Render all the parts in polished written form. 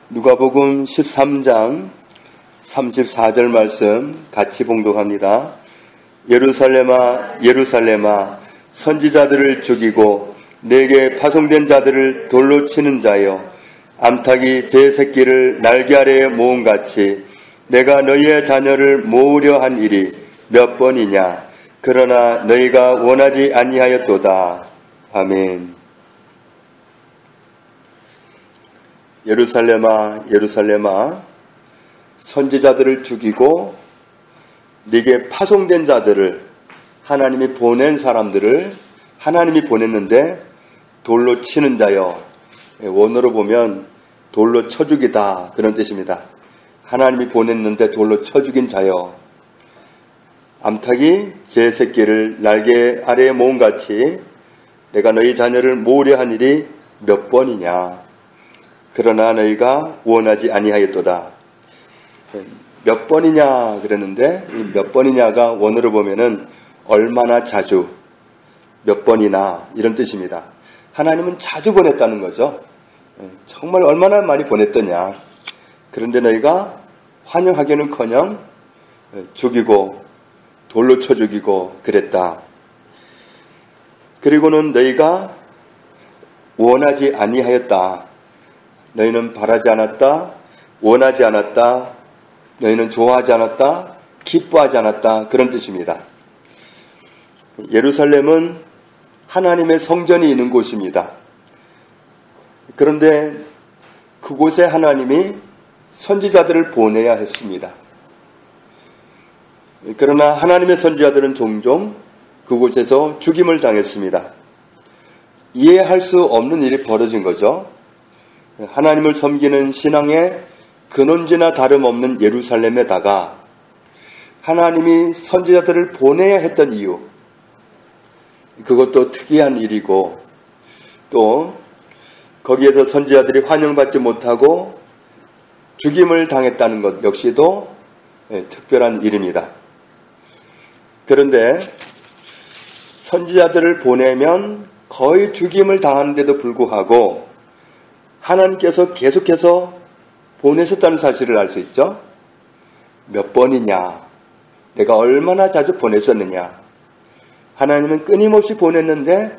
누가복음 13장 34절 말씀 같이 봉독합니다. 예루살렘아 예루살렘아 선지자들을 죽이고 내게 파송된 자들을 돌로 치는 자여, 암탉이 제 새끼를 날개 아래에 모음같이 내가 너희의 자녀를 모으려 한 일이 몇 번이냐. 그러나 너희가 원하지 아니하였도다. 아멘. 예루살렘아 예루살렘아 선지자들을 죽이고 네게 파송된 자들을, 하나님이 보낸 사람들을 하나님이 보냈는데 돌로 치는 자여, 원어로 보면 돌로 쳐 죽이다 그런 뜻입니다. 하나님이 보냈는데 돌로 쳐 죽인 자여, 암탉이 제 새끼를 날개 아래에 모음같이 내가 너희 자녀를 모으려 한 일이 몇 번이냐. 그러나 너희가 원하지 아니하였도다. 몇 번이냐 그랬는데, 이 몇 번이냐가 원어로 보면은 얼마나 자주, 몇 번이나 이런 뜻입니다. 하나님은 자주 보냈다는 거죠. 정말 얼마나 많이 보냈더냐. 그런데 너희가 환영하기는커녕 죽이고 돌로 쳐 죽이고 그랬다. 그리고는 너희가 원하지 아니하였다. 너희는 바라지 않았다, 원하지 않았다, 너희는 좋아하지 않았다, 기뻐하지 않았다 그런 뜻입니다. 예루살렘은 하나님의 성전이 있는 곳입니다. 그런데 그곳에 하나님이 선지자들을 보내야 했습니다. 그러나 하나님의 선지자들은 종종 그곳에서 죽임을 당했습니다. 이해할 수 없는 일이 벌어진 거죠. 하나님을 섬기는 신앙의 근원지나 다름없는 예루살렘에다가 하나님이 선지자들을 보내야 했던 이유, 그것도 특이한 일이고, 또 거기에서 선지자들이 환영받지 못하고 죽임을 당했다는 것 역시도 특별한 일입니다. 그런데 선지자들을 보내면 거의 죽임을 당하는데도 불구하고 하나님께서 계속해서 보내셨다는 사실을 알 수 있죠. 몇 번이냐, 내가 얼마나 자주 보냈었느냐. 하나님은 끊임없이 보냈는데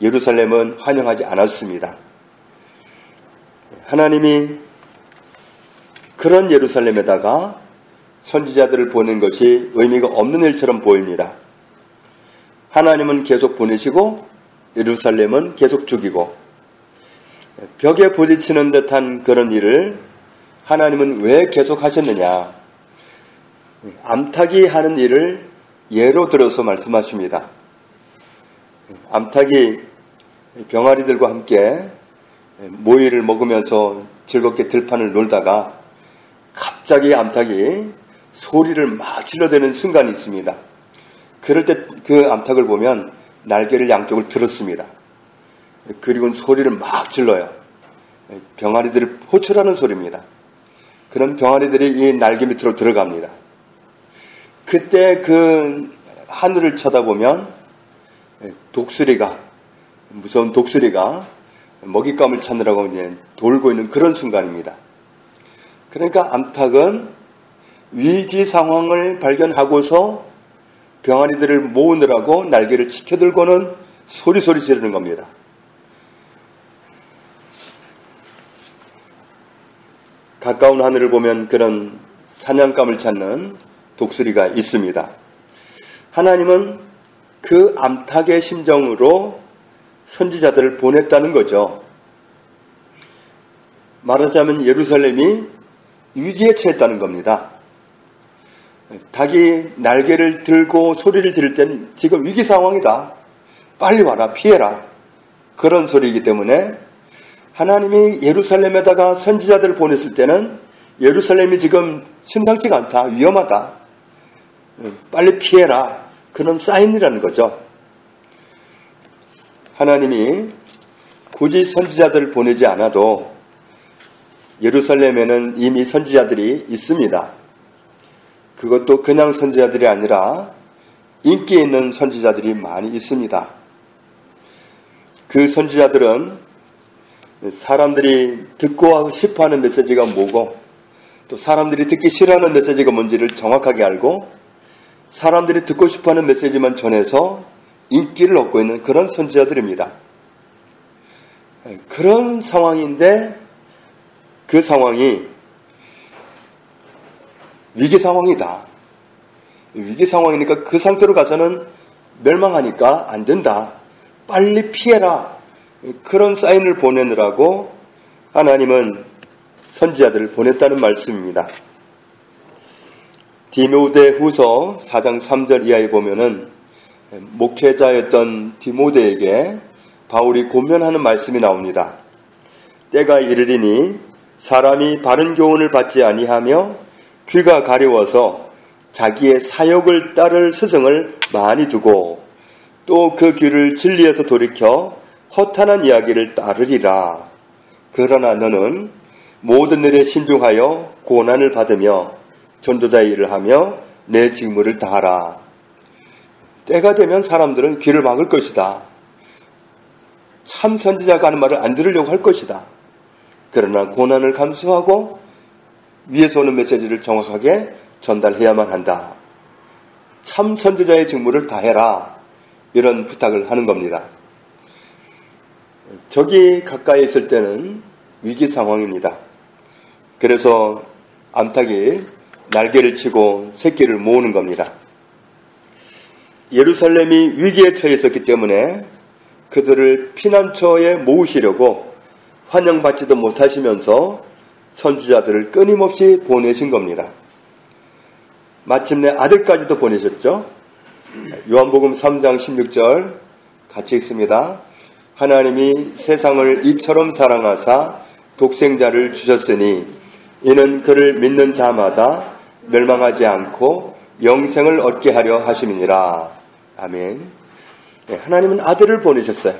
예루살렘은 환영하지 않았습니다. 하나님이 그런 예루살렘에다가 선지자들을 보낸 것이 의미가 없는 일처럼 보입니다. 하나님은 계속 보내시고 예루살렘은 계속 죽이고, 벽에 부딪히는 듯한 그런 일을 하나님은 왜 계속 하셨느냐. 암탉이 하는 일을 예로 들어서 말씀하십니다. 암탉이 병아리들과 함께 모이를 먹으면서 즐겁게 들판을 놀다가 갑자기 암탉이 소리를 막 질러대는 순간이 있습니다. 그럴 때 그 암탉을 보면 날개를 양쪽을 들었습니다. 그리고는 소리를 막 질러요. 병아리들을 호출하는 소리입니다. 그런 병아리들이 이 날개 밑으로 들어갑니다. 그때 그 하늘을 쳐다보면 독수리가, 무서운 독수리가 먹잇감을 찾느라고 이제 돌고 있는 그런 순간입니다. 그러니까 암탉은 위기 상황을 발견하고서 병아리들을 모으느라고 날개를 치켜들고는 소리소리 지르는 겁니다. 가까운 하늘을 보면 그런 사냥감을 찾는 독수리가 있습니다. 하나님은 그 암탉의 심정으로 선지자들을 보냈다는 거죠. 말하자면 예루살렘이 위기에 처했다는 겁니다. 닭이 날개를 들고 소리를 지를 땐 지금 위기 상황이다. 빨리 와라, 피해라. 그런 소리이기 때문에 하나님이 예루살렘에다가 선지자들을 보냈을 때는 예루살렘이 지금 심상치가 않다, 위험하다, 빨리 피해라, 그런 사인이라는 거죠. 하나님이 굳이 선지자들을 보내지 않아도 예루살렘에는 이미 선지자들이 있습니다. 그것도 그냥 선지자들이 아니라 인기 있는 선지자들이 많이 있습니다. 그 선지자들은 사람들이 듣고 싶어하는 메시지가 뭐고 또 사람들이 듣기 싫어하는 메시지가 뭔지를 정확하게 알고 사람들이 듣고 싶어하는 메시지만 전해서 인기를 얻고 있는 그런 선지자들입니다. 그런 상황인데 그 상황이 위기 상황이다. 위기 상황이니까 그 상태로 가서는 멸망하니까 안 된다. 빨리 피해라. 그런 사인을 보내느라고 하나님은 선지자들을 보냈다는 말씀입니다. 디모데후서 4장 3절 이하에 보면은 목회자였던 디모데에게 바울이 권면하는 말씀이 나옵니다. 때가 이르리니 사람이 바른 교훈을 받지 아니하며 귀가 가려워서 자기의 사욕을 따를 스승을 많이 두고 또 그 귀를 진리에서 돌이켜 허탄한 이야기를 따르리라. 그러나 너는 모든 일에 신중하여 고난을 받으며 전도자의 일을 하며 내 직무를 다하라. 때가 되면 사람들은 귀를 막을 것이다. 참 선지자가 하는 말을 안 들으려고 할 것이다. 그러나 고난을 감수하고 위에서 오는 메시지를 정확하게 전달해야만 한다. 참 선지자의 직무를 다해라. 이런 부탁을 하는 겁니다. 적이 가까이 있을 때는 위기 상황입니다. 그래서 암탉이 날개를 치고 새끼를 모으는 겁니다. 예루살렘이 위기에 처해 있었기 때문에 그들을 피난처에 모으시려고 환영받지도 못하시면서 선지자들을 끊임없이 보내신 겁니다. 마침내 아들까지도 보내셨죠. 요한복음 3장 16절 같이 읽습니다. 하나님이 세상을 이처럼 사랑하사 독생자를 주셨으니 이는 그를 믿는 자마다 멸망하지 않고 영생을 얻게 하려 하심이니라. 아멘. 하나님은 아들을 보내셨어요.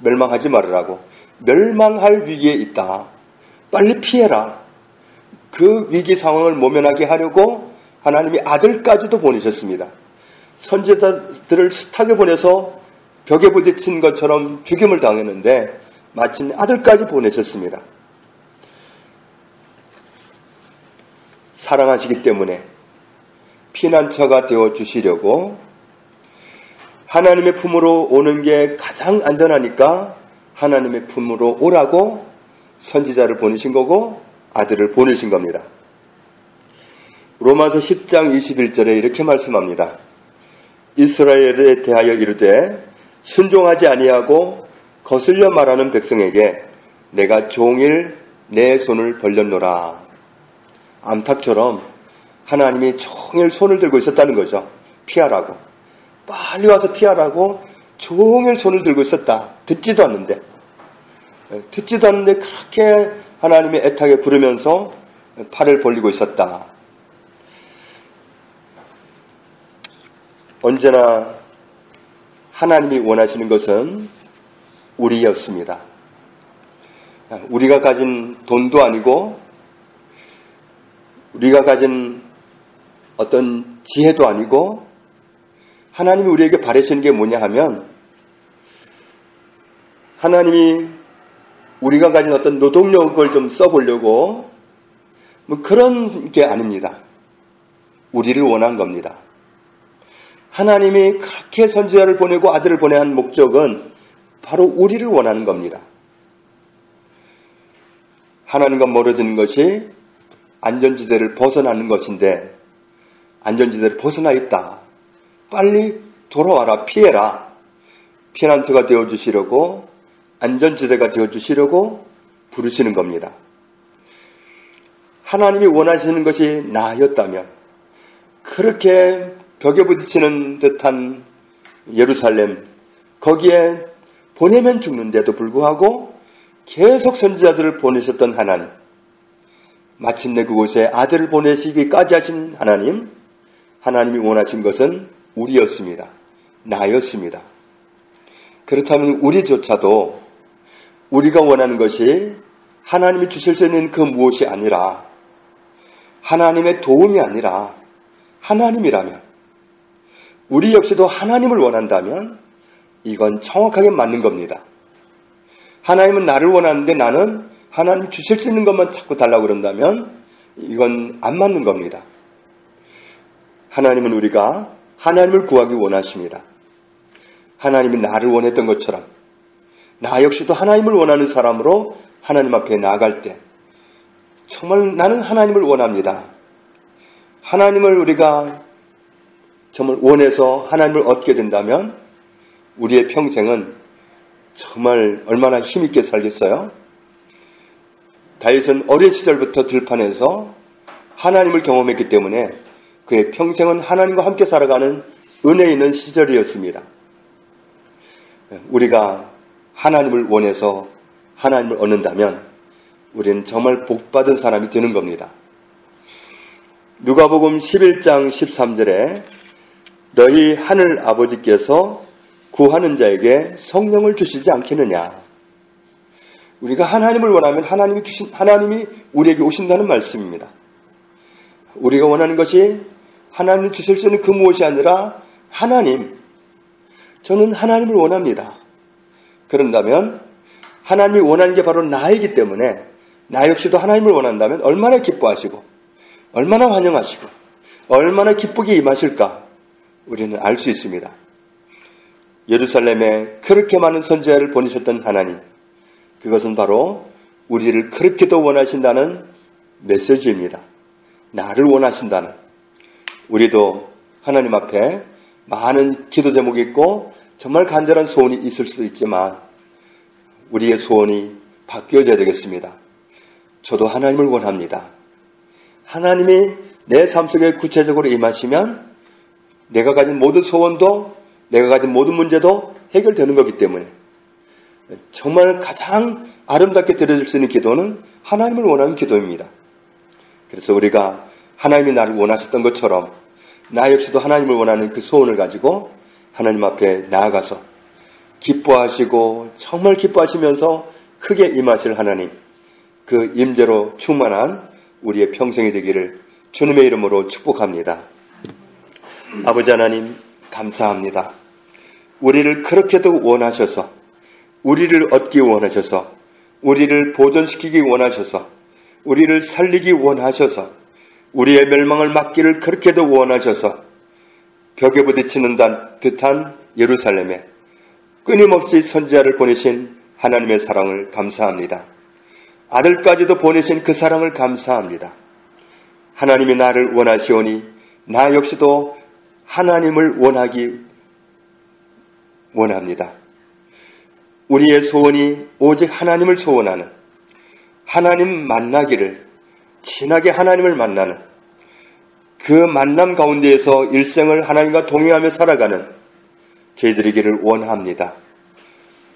멸망하지 말으라고. 멸망할 위기에 있다. 빨리 피해라. 그 위기 상황을 모면하게 하려고 하나님이 아들까지도 보내셨습니다. 선지자들을 숱하게 보내서 벽에 부딪힌 것처럼 죽임을 당했는데 마침 아들까지 보내셨습니다. 사랑하시기 때문에 피난처가 되어주시려고 하나님의 품으로 오는 게 가장 안전하니까 하나님의 품으로 오라고 선지자를 보내신 거고 아들을 보내신 겁니다. 로마서 10장 21절에 이렇게 말씀합니다. 이스라엘에 대하여 이르되 순종하지 아니하고 거슬려 말하는 백성에게 내가 종일 내 손을 벌렸노라. 암탉처럼 하나님이 종일 손을 들고 있었다는 거죠. 피하라고. 빨리 와서 피하라고 종일 손을 들고 있었다. 듣지도 않는데 그렇게 하나님의 애타게 부르면서 팔을 벌리고 있었다. 언제나 하나님이 원하시는 것은 우리였습니다. 우리가 가진 돈도 아니고 우리가 가진 어떤 지혜도 아니고 하나님이 우리에게 바라시는 게 뭐냐 하면 하나님이 우리가 가진 어떤 노동력을 좀 써보려고 그런 게 아닙니다. 우리를 원한 겁니다. 하나님이 그렇게 선지자를 보내고 아들을 보내야 한 목적은 바로 우리를 원하는 겁니다. 하나님과 멀어지는 것이 안전지대를 벗어나는 것인데 안전지대를 벗어나 있다. 빨리 돌아와라. 피해라. 피난처가 되어주시려고 안전지대가 되어주시려고 부르시는 겁니다. 하나님이 원하시는 것이 나였다면 그렇게 벽에 부딪히는 듯한 예루살렘 거기에 보내면 죽는데도 불구하고 계속 선지자들을 보내셨던 하나님, 마침내 그곳에 아들을 보내시기까지 하신 하나님, 하나님이 원하신 것은 우리였습니다. 나였습니다. 그렇다면 우리조차도 우리가 원하는 것이 하나님이 주실 수 있는 그 무엇이 아니라 하나님의 도움이 아니라 하나님이라면 우리 역시도 하나님을 원한다면 이건 정확하게 맞는 겁니다. 하나님은 나를 원하는데 나는 하나님 주실 수 있는 것만 자꾸 달라고 그런다면 이건 안 맞는 겁니다. 하나님은 우리가 하나님을 구하기 원하십니다. 하나님이 나를 원했던 것처럼 나 역시도 하나님을 원하는 사람으로 하나님 앞에 나아갈 때 정말 나는 하나님을 원합니다. 하나님을 우리가 정말 원해서 하나님을 얻게 된다면 우리의 평생은 정말 얼마나 힘있게 살겠어요? 다윗은 어린 시절부터 들판에서 하나님을 경험했기 때문에 그의 평생은 하나님과 함께 살아가는 은혜 있는 시절이었습니다. 우리가 하나님을 원해서 하나님을 얻는다면 우리는 정말 복받은 사람이 되는 겁니다. 누가복음 11장 13절에 너희 하늘 아버지께서 구하는 자에게 성령을 주시지 않겠느냐. 우리가 하나님을 원하면 하나님이 우리에게 오신다는 말씀입니다. 우리가 원하는 것이 하나님이 주실 수 있는 그 무엇이 아니라 하나님, 저는 하나님을 원합니다. 그런다면 하나님이 원하는 게 바로 나이기 때문에 나 역시도 하나님을 원한다면 얼마나 기뻐하시고 얼마나 환영하시고 얼마나 기쁘게 임하실까 우리는 알 수 있습니다. 예루살렘에 그렇게 많은 선지자를 보내셨던 하나님, 그것은 바로 우리를 그렇게도 원하신다는 메시지입니다. 나를 원하신다는. 우리도 하나님 앞에 많은 기도 제목이 있고 정말 간절한 소원이 있을 수도 있지만 우리의 소원이 바뀌어져야 되겠습니다. 저도 하나님을 원합니다. 하나님이 내 삶 속에 구체적으로 임하시면 내가 가진 모든 소원도 내가 가진 모든 문제도 해결되는 거기 때문에 정말 가장 아름답게 드려질 수 있는 기도는 하나님을 원하는 기도입니다. 그래서 우리가 하나님이 나를 원하셨던 것처럼 나 역시도 하나님을 원하는 그 소원을 가지고 하나님 앞에 나아가서 기뻐하시고 정말 기뻐하시면서 크게 임하실 하나님, 그 임재로 충만한 우리의 평생이 되기를 주님의 이름으로 축복합니다. 아버지 하나님 감사합니다. 우리를 그렇게도 원하셔서 우리를 얻기 원하셔서 우리를 보존시키기 원하셔서 우리를 살리기 원하셔서 우리의 멸망을 막기를 그렇게도 원하셔서 벽에 부딪히는 듯한 예루살렘에 끊임없이 선지자를 보내신 하나님의 사랑을 감사합니다. 아들까지도 보내신 그 사랑을 감사합니다. 하나님이 나를 원하시오니 나 역시도 하나님을 원하기 원합니다. 우리의 소원이 오직 하나님을 소원하는, 하나님 만나기를, 진하게 하나님을 만나는 그 만남 가운데에서 일생을 하나님과 동행하며 살아가는 저희들이기를 원합니다.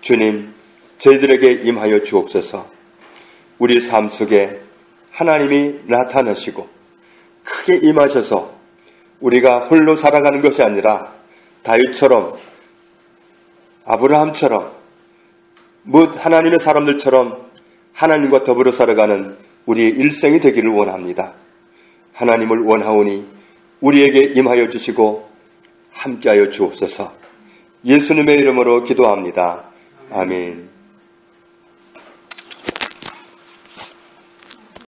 주님, 저희들에게 임하여 주옵소서. 우리 삶 속에 하나님이 나타나시고 크게 임하셔서 우리가 홀로 살아가는 것이 아니라 다윗처럼 아브라함처럼 하나님의 사람들처럼 하나님과 더불어 살아가는 우리의 일생이 되기를 원합니다. 하나님을 원하오니 우리에게 임하여 주시고 함께하여 주옵소서. 예수님의 이름으로 기도합니다. 아멘.